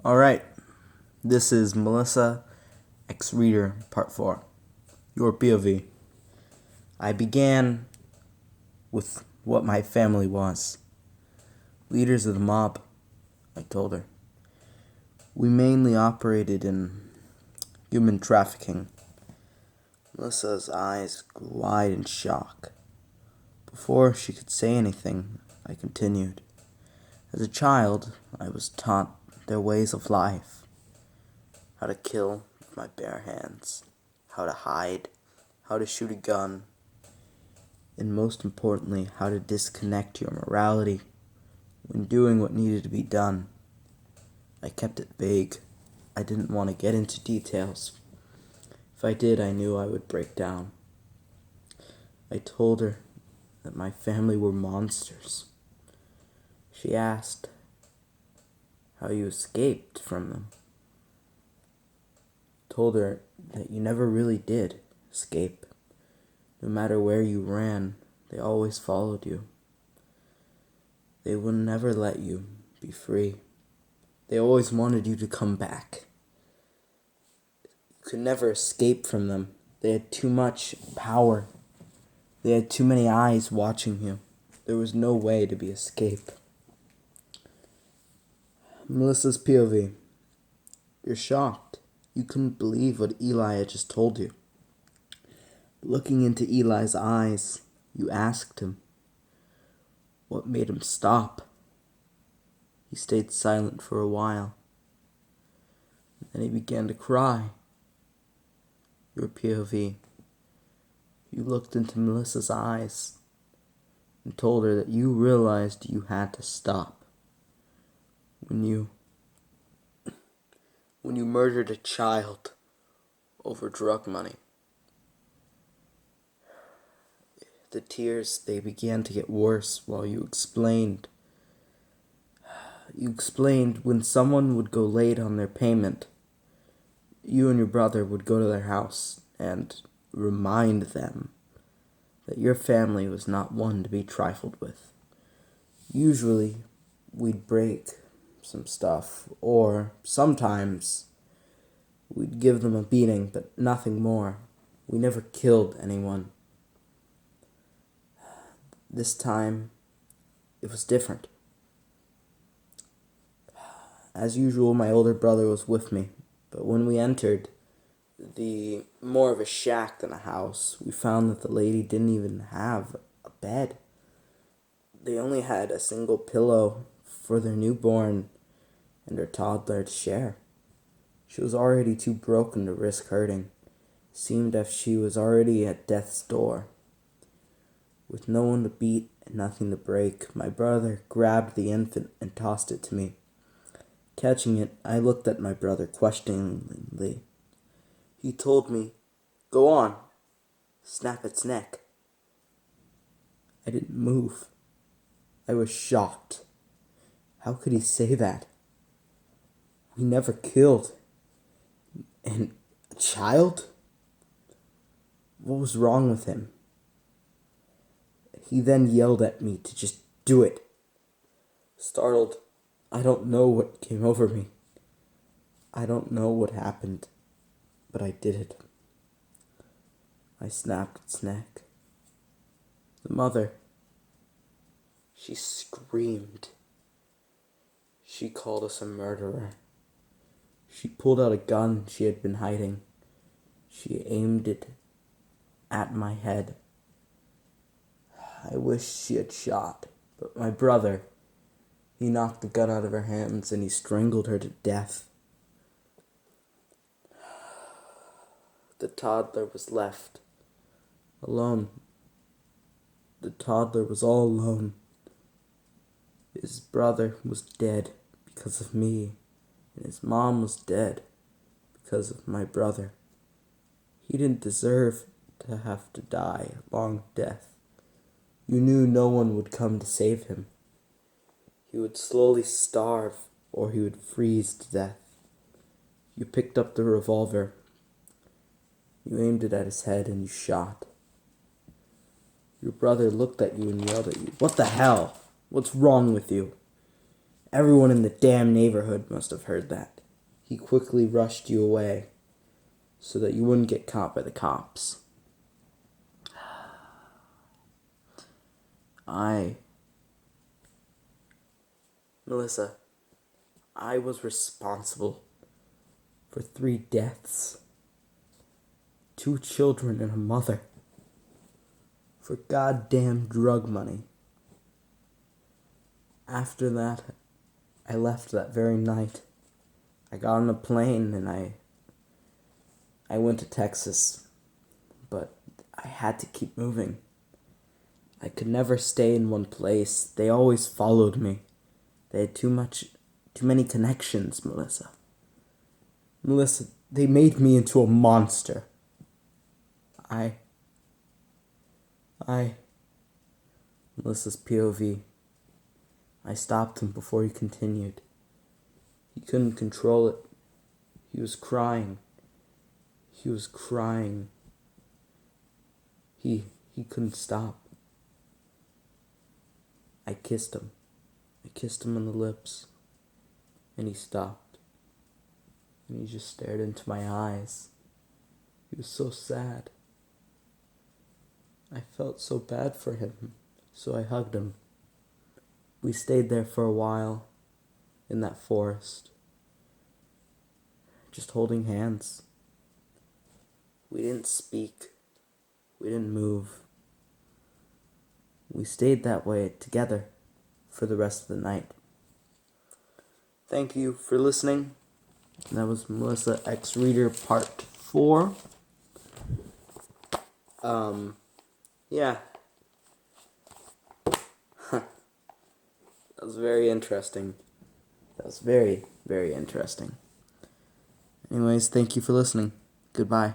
Alright, this is Melissa X Reader Part 4. Your POV. I began with what my family was. Leaders of the mob, I told her. We mainly operated in human trafficking. Melissa's eyes grew wide in shock. Before she could say anything, I continued. As a child, I was taught their ways of life. How to kill with my bare hands. How to hide. How to shoot a gun. And most importantly, how to disconnect your morality when doing what needed to be done. I kept it vague. I didn't want to get into details. If I did, I knew I would break down. I told her that my family were monsters. She asked how you escaped from them. Told her that you never really did escape. No matter where you ran, they always followed you. They would never let you be free. They always wanted you to come back. You could never escape from them. They had too much power. They had too many eyes watching you. There was no way to be escape. Melissa's POV. You're shocked. You couldn't believe what Eli had just told you. Looking into Eli's eyes, you asked him, what made him stop? He stayed silent for a while. Then he began to cry. Your POV. You looked into Melissa's eyes and told her that you realized you had to stop. When you murdered a child over drug money. The tears, they began to get worse while you explained. You explained when someone would go late on their payment, you and your brother would go to their house and remind them that your family was not one to be trifled with. Usually, we'd break some stuff, or sometimes we'd give them a beating, but nothing more. We never killed anyone. This time, it was different. As usual, my older brother was with me, but when we entered the more of a shack than a house, we found that the lady didn't even have a bed. They only had a single pillow for their newborn and her toddler to share. She was already too broken to risk hurting. Seemed as if she was already at death's door. With no one to beat and nothing to break, my brother grabbed the infant and tossed it to me. Catching it, I looked at my brother questioningly. He told me, "Go on, snap its neck." I didn't move. I was shocked. How could he say that? We never killed. And a child? What was wrong with him? He then yelled at me to just do it. Startled, I don't know what came over me. I don't know what happened, but I did it. I snapped its neck. The mother, she screamed. She called us a murderer. She pulled out a gun she had been hiding. She aimed it at my head. I wish she had shot, but my brother, he knocked the gun out of her hands and he strangled her to death. The toddler was left alone. The toddler was all alone. His brother was dead because of me, and his mom was dead because of my brother. He didn't deserve to have to die a long death. You knew no one would come to save him. He would slowly starve, or he would freeze to death. You picked up the revolver. You aimed it at his head and you shot. Your brother looked at you and yelled at you, "What the hell? What's wrong with you?" Everyone in the damn neighborhood must have heard that. He quickly rushed you away so that you wouldn't get caught by the cops. Melissa, I was responsible for 3 deaths, 2 children and a mother, for goddamn drug money. After that, I left that very night. I got on a plane and I went to Texas, but I had to keep moving. I could never stay in one place. They always followed me. They had too many connections, Melissa. Melissa, they made me into a monster. Melissa's POV. I stopped him before he continued. He couldn't control it. He was crying. He was crying. He couldn't stop. I kissed him. I kissed him on the lips. And he stopped. And he just stared into my eyes. He was so sad. I felt so bad for him, so I hugged him. We stayed there for a while, in that forest, just holding hands. We didn't speak. We didn't move. We stayed that way together for the rest of the night. Thank you for listening. That was Melissa X Reader Part 4. Yeah. That was very interesting. That was very, very interesting. Anyways, thank you for listening. Goodbye.